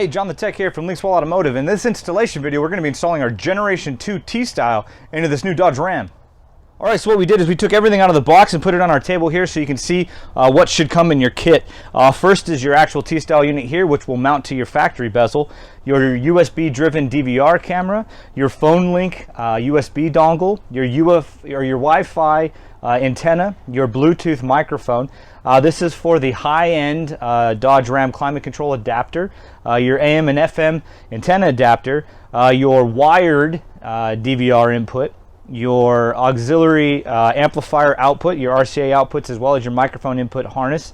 Hey, John the Tech here from Linkswell Automotive. In this installation video, we're going to be installing our Generation 2 T-Style into this new Dodge Ram. All right, so what we did is we took everything out of the box and put it on our table here so you can see what should come in your kit. First is your actual T-Style unit here, which will mount to your factory bezel, your USB-driven DVR camera, your phone link USB dongle, your Wi-Fi antenna, your Bluetooth microphone. This is for the high-end Dodge Ram climate control adapter, your AM and FM antenna adapter, your wired DVR input, your auxiliary amplifier output, your RCA outputs, as well as your microphone input harness,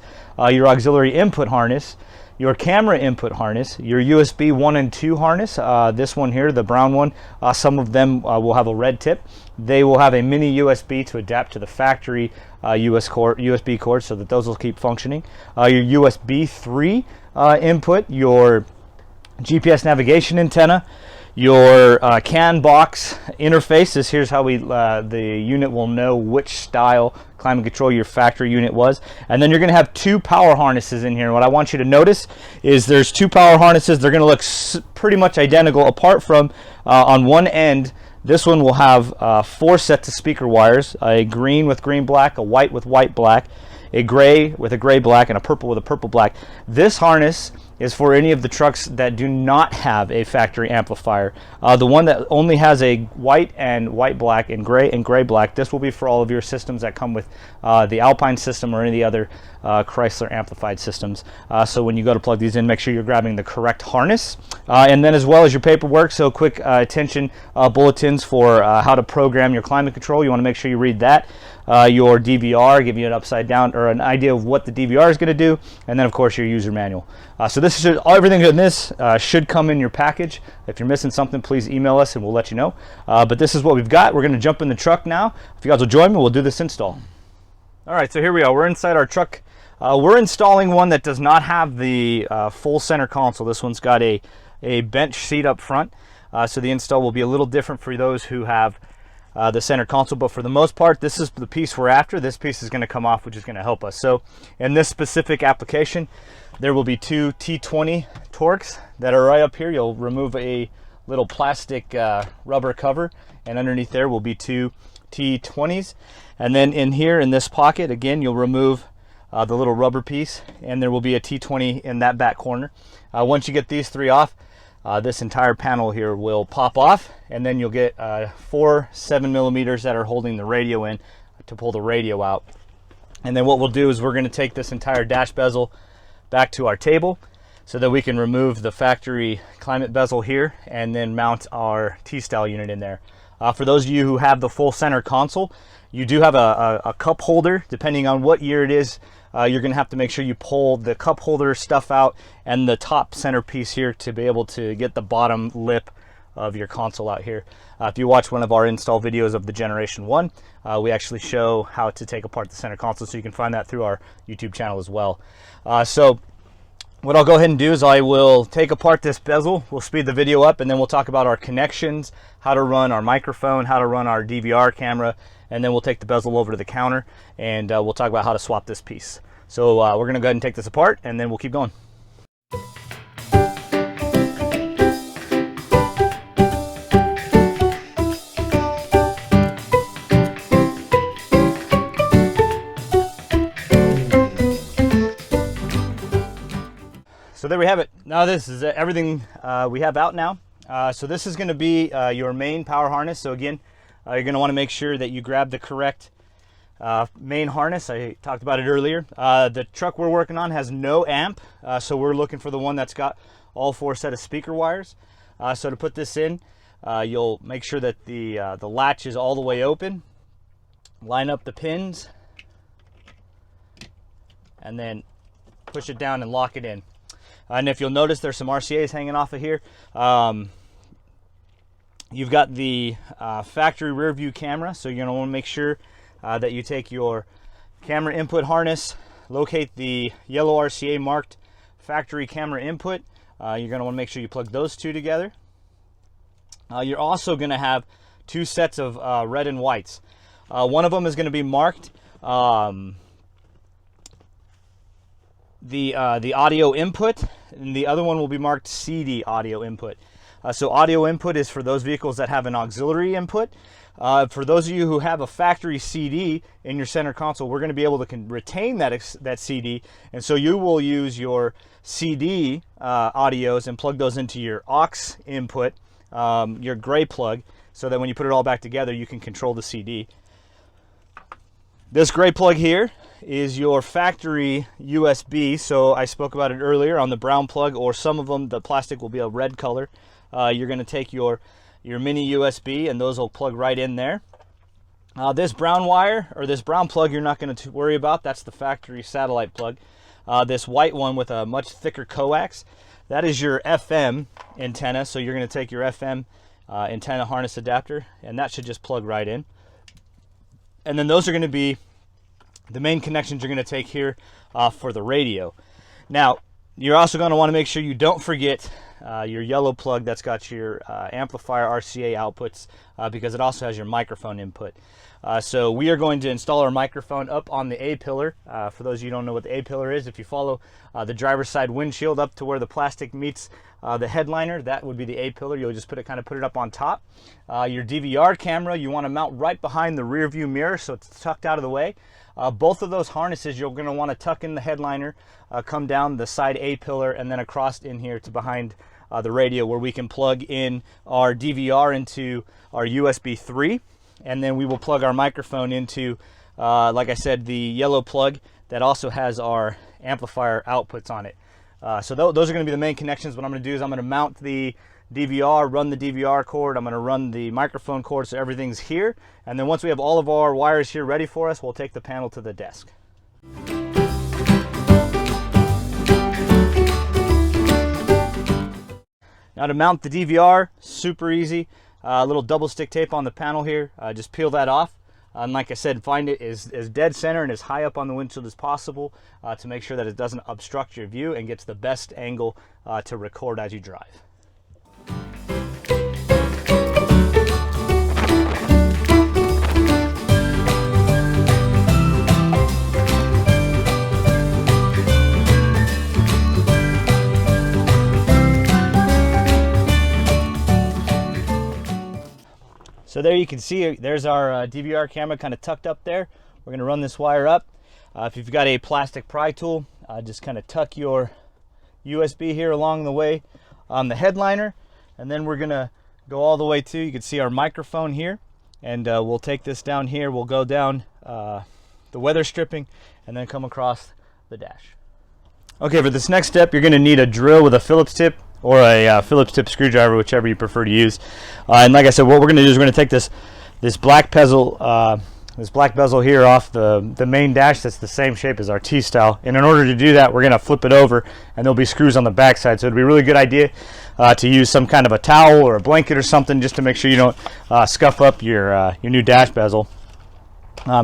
your auxiliary input harness, your camera input harness, your USB 1 and 2 harness, this one here, the brown one, some of them will have a red tip. They will have a mini USB to adapt to the factory USB cord so that those will keep functioning. Your USB 3 input, your GPS navigation antenna, your CAN box interfaces. Here's how the unit will know which style climate control your factory unit was. And then you're going to have two power harnesses in here. And what I want you to notice is there's two power harnesses. They're going to look pretty much identical, apart from on one end, this one will have 4 sets of speaker wires, a green with green black, a white with white black, a gray with a gray black, and a purple with a purple black. This harness is for any of the trucks that do not have a factory amplifier. The one that only has a white and white black and gray black, this will be for all of your systems that come with the Alpine system or any of the other Chrysler amplified systems. So when you go to plug these in, make sure you're grabbing the correct harness. And then, as well as your paperwork, so quick attention bulletins for how to program your climate control. You want to make sure you read that. Your DVR, give you an upside down or an idea of what the DVR is going to do, and then of course your user manual. So this is everything in this should come in your package. If you're missing something, please email us and we'll let you know. But this is what we've got. We're going to jump in the truck now. If you guys will join me, we'll do this install. All right, so here we are. We're inside our truck. We're installing one that does not have the full center console. This one's got a bench seat up front. So the install will be a little different for those who have the center console, but for the most part, this is the piece we're after. This piece is going to come off, which is going to help us. So in this specific application, there will be two T20 Torx that are right up here. You'll remove a little plastic rubber cover, and underneath there will be two T20s. And then in here in this pocket, again, you'll remove the little rubber piece, and there will be a T20 in that back corner. Once you get these three off, this entire panel here will pop off, and then you'll get 4 7mm that are holding the radio in to pull the radio out. And then what we'll do is we're going to take this entire dash bezel back to our table so that we can remove the factory climate bezel here and then mount our T-Style unit in there. For those of you who have the full center console, you do have a cup holder. Depending on what year it is, you're going to have to make sure you pull the cup holder stuff out and the top center piece here to be able to get the bottom lip of your console out here. If you watch one of our install videos of the Generation 1, we actually show how to take apart the center console, so you can find that through our YouTube channel as well. So what I'll go ahead and do is I will take apart this bezel, we'll speed the video up, and then we'll talk about our connections, how to run our microphone, how to run our DVR camera, and then we'll take the bezel over to the counter and we'll talk about how to swap this piece. So we're going to go ahead and take this apart, and then we'll keep going. So there we have it. Now this is everything we have out now. So this is going to be your main power harness. So again, you're going to want to make sure that you grab the correct main harness. I talked about it earlier. The truck we're working on has no amp, so we're looking for the one that's got all 4 set of speaker wires. So to put this in, you'll make sure that the latch is all the way open. Line up the pins, and then push it down and lock it in. And if you'll notice, there's some RCAs hanging off of here. You've got the factory rear view camera, so you're going to want to make sure that you take your camera input harness, locate the yellow RCA marked factory camera input. You're going to want to make sure you plug those two together. You're also going to have 2 sets of red and whites. One of them is going to be marked the audio input, and the other one will be marked CD audio input. So audio input is for those vehicles that have an auxiliary input. For those of you who have a factory CD in your center console, we're going to be able to retain that CD, and so you will use your CD audios and plug those into your aux input, your gray plug, so that when you put it all back together, you can control the CD. This gray plug here is your factory USB. So I spoke about it earlier on the brown plug, or some of them, the plastic will be a red color. You're going to take your mini USB, and those will plug right in there. This brown wire, or this brown plug, you're not going to worry about. That's the factory satellite plug. This white one with a much thicker coax, that is your FM antenna. So you're going to take your FM antenna harness adapter, and that should just plug right in. And then those are going to be the main connections you're going to take here for the radio. Now, you're also going to want to make sure you don't forget your yellow plug that's got your amplifier RCA outputs, because it also has your microphone input. So we are going to install our microphone up on the A-pillar. For those of you who don't know what the A-pillar is, if you follow the driver's side windshield up to where the plastic meets the headliner, that would be the A-pillar. You'll just kind of put it up on top. Your DVR camera, you want to mount right behind the rear view mirror, so it's tucked out of the way. Both of those harnesses you're going to want to tuck in the headliner, come down the side A-pillar, and then across in here to behind the radio, where we can plug in our DVR into our USB 3, and then we will plug our microphone into, like I said, the yellow plug that also has our amplifier outputs on it. So those are going to be the main connections. What I'm going to do is I'm going to mount the DVR, run the DVR cord, I'm going to run the microphone cord, so everything's here, and then once we have all of our wires here ready for us, we'll take the panel to the desk. Now to mount the DVR, super easy. A little double stick tape on the panel here, just peel that off. And like I said, find it as dead center and as high up on the windshield as possible to make sure that it doesn't obstruct your view and gets the best angle to record as you drive. So there you can see, there's our DVR camera kind of tucked up there. We're going to run this wire up. If you've got a plastic pry tool, just kind of tuck your USB here along the way on the headliner, and then we're going to go all the way to, you can see our microphone here, and we'll take this down here. We'll go down the weather stripping and then come across the dash. Okay, for this next step, you're going to need a drill with a Phillips tip or a Phillips tip screwdriver, whichever you prefer to use. And like I said, what we're going to do is we're going to take this black bezel here off the main dash that's the same shape as our T-style. And in order to do that, we're going to flip it over, and there'll be screws on the back side. So it'd be a really good idea to use some kind of a towel or a blanket or something, just to make sure you don't scuff up your new dash bezel.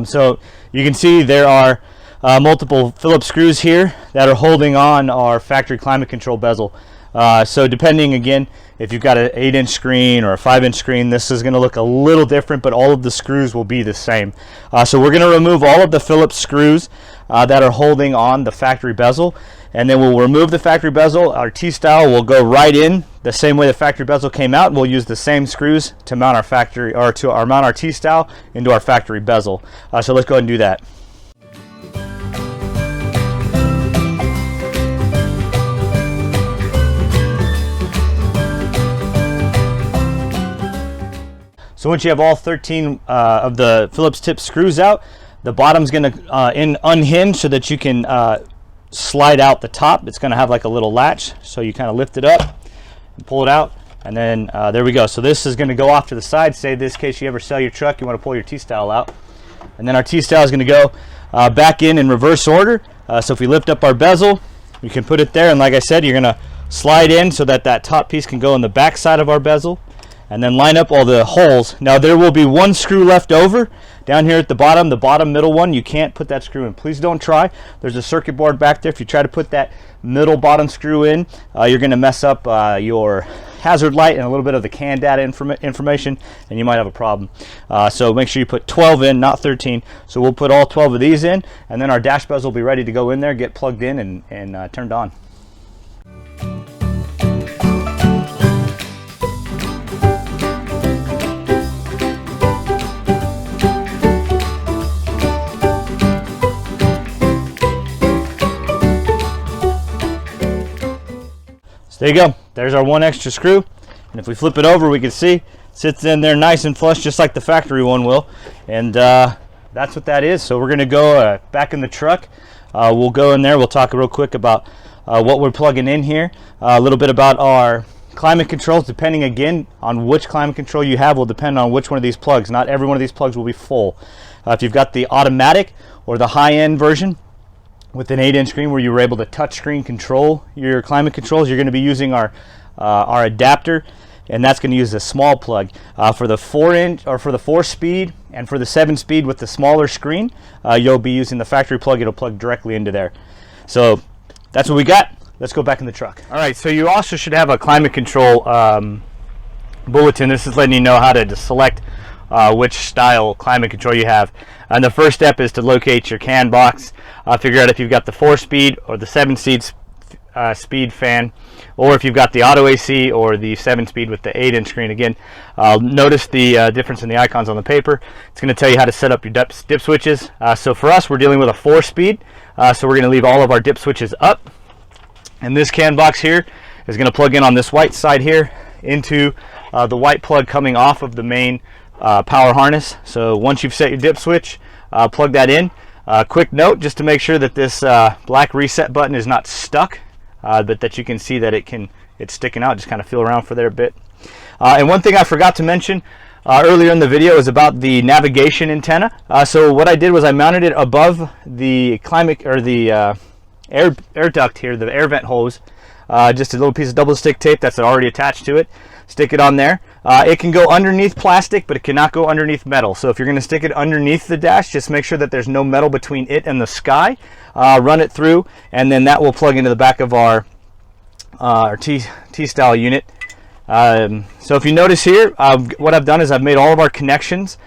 So you can see there are multiple Phillips screws here that are holding on our factory climate control bezel. So depending, again, if you've got an 8-inch screen or a 5-inch screen, this is going to look a little different, but all of the screws will be the same. So we're going to remove all of the Phillips screws that are holding on the factory bezel, and then we'll remove the factory bezel. Our T-style will go right in the same way the factory bezel came out, and we'll use the same screws to mount our factory, or to mount our T-style into our factory bezel. So let's go ahead and do that. So once you have all 13 of the Phillips tip screws out, the bottom's going to unhinge so that you can slide out the top. It's going to have like a little latch, so you kind of lift it up and pull it out, and then there we go. So this is going to go off to the side. Say this case you ever sell your truck, you want to pull your T-style out, and then our T-style is going to go back in reverse order. So if we lift up our bezel, we can put it there, and like I said, you're going to slide in so that that top piece can go in the back side of our bezel, and then line up all the holes. Now there will be one screw left over down here at the bottom middle one. You can't put that screw in. Please don't try. There's a circuit board back there. If you try to put that middle bottom screw in, you're going to mess up your hazard light and a little bit of the CAN data information, and you might have a problem. So make sure you put 12 in, not 13. So we'll put all 12 of these in, and then our dash bezel will be ready to go in there, get plugged in, and turned on. So there you go. There's our one extra screw, and if we flip it over, we can see it sits in there nice and flush, just like the factory one will. And that's what that is. So we're going to go back in the truck. We'll go in there. We'll talk real quick about what we're plugging in here. A little bit about our climate controls. Depending again on which climate control you have will depend on which one of these plugs. Not every one of these plugs will be full. If you've got the automatic or the high-end version with an 8-inch screen where you were able to touch screen control your climate controls, you're going to be using our adapter, and that's going to use a small plug. For the 4-inch or for the 4-speed and for the 7-speed with the smaller screen, you'll be using the factory plug. It'll plug directly into there. So that's what we got. Let's go back in the truck. All right, so you also should have a climate control bulletin. This is letting you know how to select which style climate control you have. And the first step is to locate your CAN box, figure out if you've got the 4-speed or the 7-speed fan, or if you've got the auto AC or the 7-speed with the 8-inch screen. Again, notice the difference in the icons on the paper. It's going to tell you how to set up your dip switches. So for us, we're dealing with a 4-speed, so we're going to leave all of our dip switches up. And this CAN box here is going to plug in on this white side here into the white plug coming off of the main power harness. So once you've set your dip switch, plug that in. Quick note, just to make sure that this black reset button is not stuck, but that you can see that it's sticking out. Just kind of feel around for there a bit. And one thing I forgot to mention earlier in the video is about the navigation antenna. So what I did was I mounted it above the climate or the air duct here, the air vent hose. Just a little piece of double stick tape that's already attached to it. Stick it on there. It can go underneath plastic, but it cannot go underneath metal. So if you're going to stick it underneath the dash, just make sure that there's no metal between it and the sky. Run it through, and then that will plug into the back of our T-style unit. So if you notice here, what I've done is I've made all of our connections.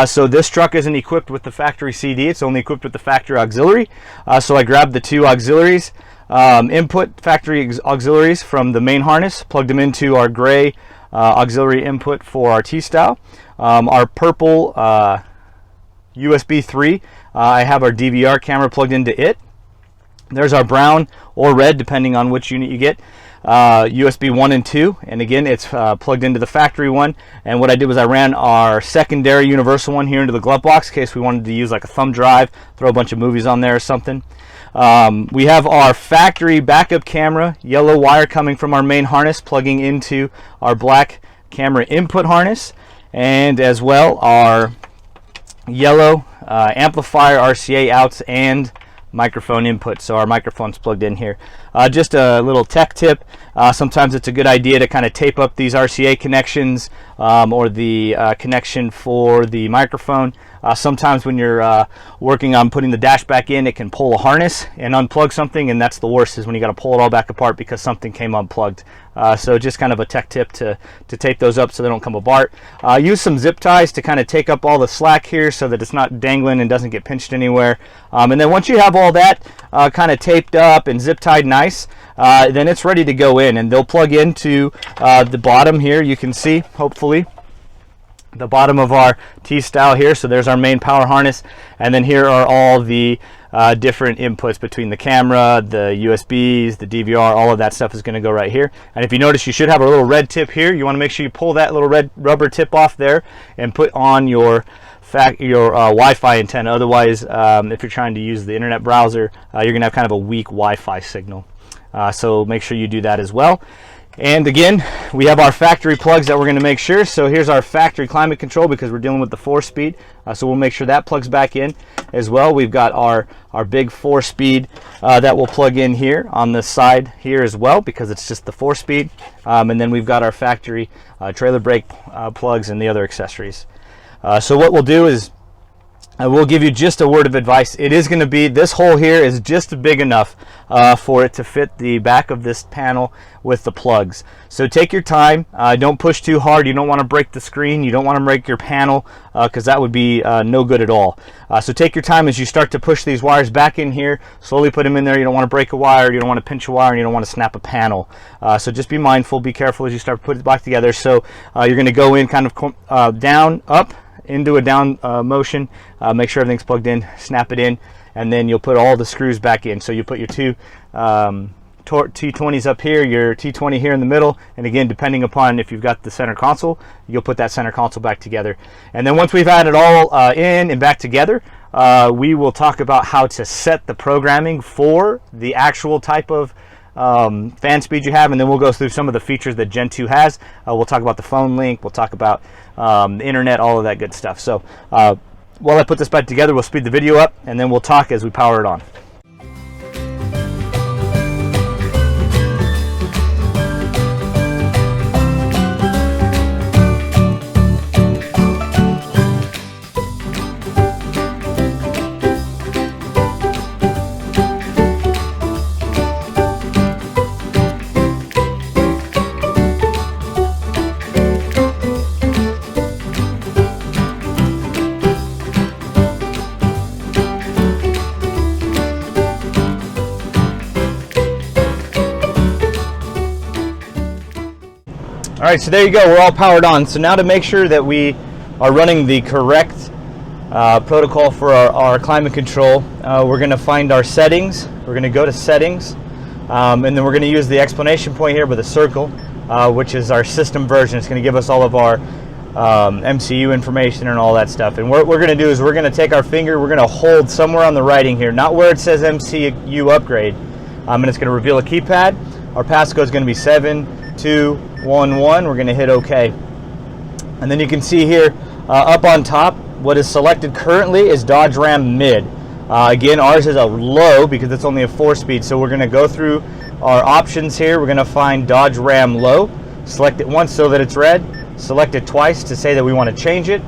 So this truck isn't equipped with the factory CD, it's only equipped with the factory auxiliary. So I grabbed the two auxiliaries, input factory auxiliaries from the main harness, plugged them into our gray auxiliary input for our T-style. Our purple USB 3, I have our DVR camera plugged into it. There's our brown or red, depending on which unit you get, USB 1 and 2, and again it's plugged into the factory one. And what I did was I ran our secondary universal one here into the glove box in case we wanted to use like a thumb drive, throw a bunch of movies on there or something. We have our factory backup camera, yellow wire coming from our main harness, plugging into our black camera input harness, and as well our yellow amplifier RCA outs and microphone input. So our microphone's plugged in here. Just a little tech tip, sometimes it's a good idea to kind of tape up these RCA connections or the connection for the microphone. Sometimes when you're working on putting the dash back in, it can pull a harness and unplug something, and that's the worst, is when you got to pull it all back apart because something came unplugged. So just kind of a tech tip to tape those up so they don't come apart. Use some zip ties to kind of take up all the slack here so that it's not dangling and doesn't get pinched anywhere. And then once you have all that kind of taped up and zip tied nice, then it's ready to go in, and they'll plug into the bottom here. You can see, hopefully, the bottom of our T-style here. So there's our main power harness, and then here are all the different inputs between the camera, the USBs, the DVR. All of that stuff is going to go right here. And if you notice, you should have a little red tip here. You want to make sure you pull that little red rubber tip off there and put on your Wi-Fi antenna. Otherwise, if you're trying to use the internet browser, you're going to have kind of a weak Wi-Fi signal. So make sure you do that as well. And again, we have our factory plugs that we're going to make sure. So here's our factory climate control because we're dealing with the 4-speed. So we'll make sure that plugs back in as well. We've got our big 4-speed that will plug in here on the side here as well because it's just the 4-speed. And then we've got our factory trailer brake plugs and the other accessories. So what we'll do is I will give you just a word of advice. It is going to be, this hole here is just big enough for it to fit the back of this panel with the plugs. So take your time. Don't push too hard. You don't want to break the screen. You don't want to break your panel because that would be no good at all. So take your time as you start to push these wires back in here. Slowly put them in there. You don't want to break a wire. You don't want to pinch a wire. And you don't want to snap a panel. So just be mindful. Be careful as you start putting it back together. So you're going to go in kind of down, up, into a down motion. Make sure everything's plugged in, snap it in, and then you'll put all the screws back in. So you put your two T20s up here, your T20 here in the middle, and again, depending upon if you've got the center console, you'll put that center console back together. And then once we've had it all in and back together, we will talk about how to set the programming for the actual type of fan speed you have, and then we'll go through some of the features that Gen 2 has. We'll talk about the phone link, we'll talk about the internet, all of that good stuff. So while I put this back together, we'll speed the video up, and then we'll talk as we power it on. All right, so there you go, we're all powered on. So now to make sure that we are running the correct protocol for our climate control, we're gonna find our settings. We're gonna go to settings, and then we're gonna use the exclamation point here with a circle, which is our system version. It's gonna give us all of our MCU information and all that stuff. And what we're gonna do is we're gonna take our finger, we're gonna hold somewhere on the writing here, not where it says MCU upgrade, and it's gonna reveal a keypad. Our passcode is gonna be 7211. We're going to hit OK. And then you can see here up on top, what is selected currently is Dodge Ram Mid. Again, ours is a low because it's only a 4-speed. So we're going to go through our options here. We're going to find Dodge Ram Low. Select it once so that it's red. Select it twice to say that we want to change it.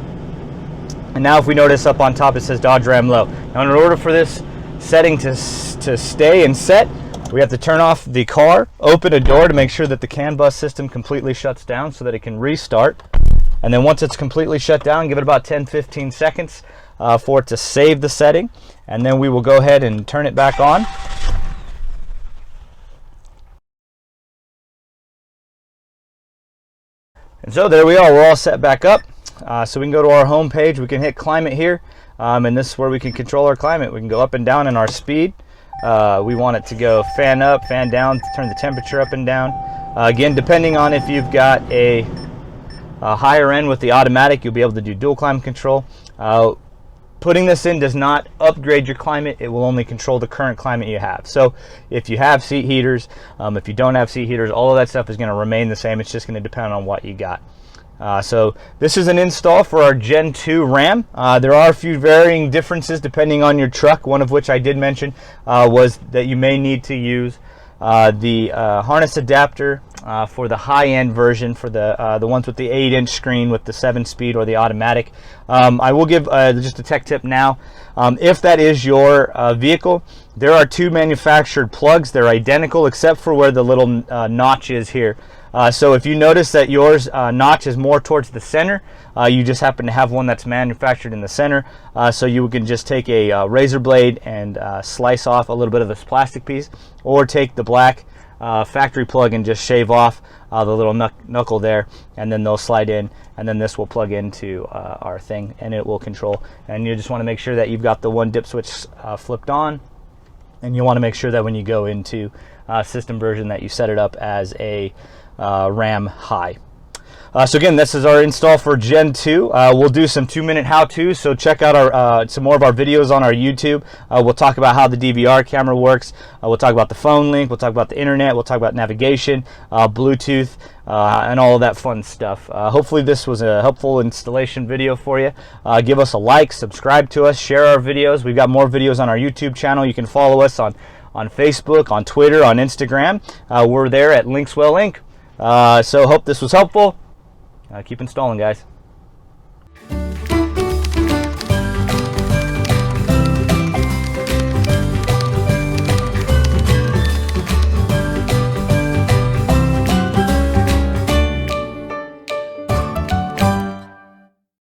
And now if we notice up on top, it says Dodge Ram Low. Now in order for this setting to stay and set, we have to turn off the car, open a door to make sure that the CAN bus system completely shuts down so that it can restart. And then once it's completely shut down, give it about 10-15 seconds for it to save the setting. And then we will go ahead and turn it back on. And so there we are, we're all set back up. So we can go to our home page, we can hit climate here, and this is where we can control our climate. We can go up and down in our speed. We want it to go fan up, fan down, to turn the temperature up and down. Again, depending on if you've got a higher end with the automatic, you'll be able to do dual climate control. Putting this in does not upgrade your climate. It will only control the current climate you have. So if you have seat heaters, if you don't have seat heaters, all of that stuff is going to remain the same. It's just going to depend on what you got. So this is an install for our Gen 2 Ram. There are a few varying differences depending on your truck, one of which I did mention was that you may need to use the harness adapter for the high-end version, for the ones with the 8-inch screen with the 7-speed or the automatic. I will give just a tech tip now. If that is your vehicle, there are two manufactured plugs. They're identical except for where the little notch is here. So if you notice that yours notch is more towards the center, you just happen to have one that's manufactured in the center, so you can just take a razor blade and slice off a little bit of this plastic piece, or take the black factory plug and just shave off the little knuckle there, and then they'll slide in, and then this will plug into our thing and it will control. And you just want to make sure that you've got the one dip switch flipped on, and you want to make sure that when you go into system version that you set it up as a Ram High. So again, this is our install for Gen 2. We'll do some 2-minute how-tos, so check out our some more of our videos on our YouTube. We'll talk about how the DVR camera works. We'll talk about the phone link. We'll talk about the internet. We'll talk about navigation, Bluetooth, and all of that fun stuff. Hopefully this was a helpful installation video for you. Give us a like, subscribe to us, share our videos. We've got more videos on our YouTube channel. You can follow us on Facebook, on Twitter, on Instagram. We're there at Linkswell Inc. So hope this was helpful. Keep installing, guys.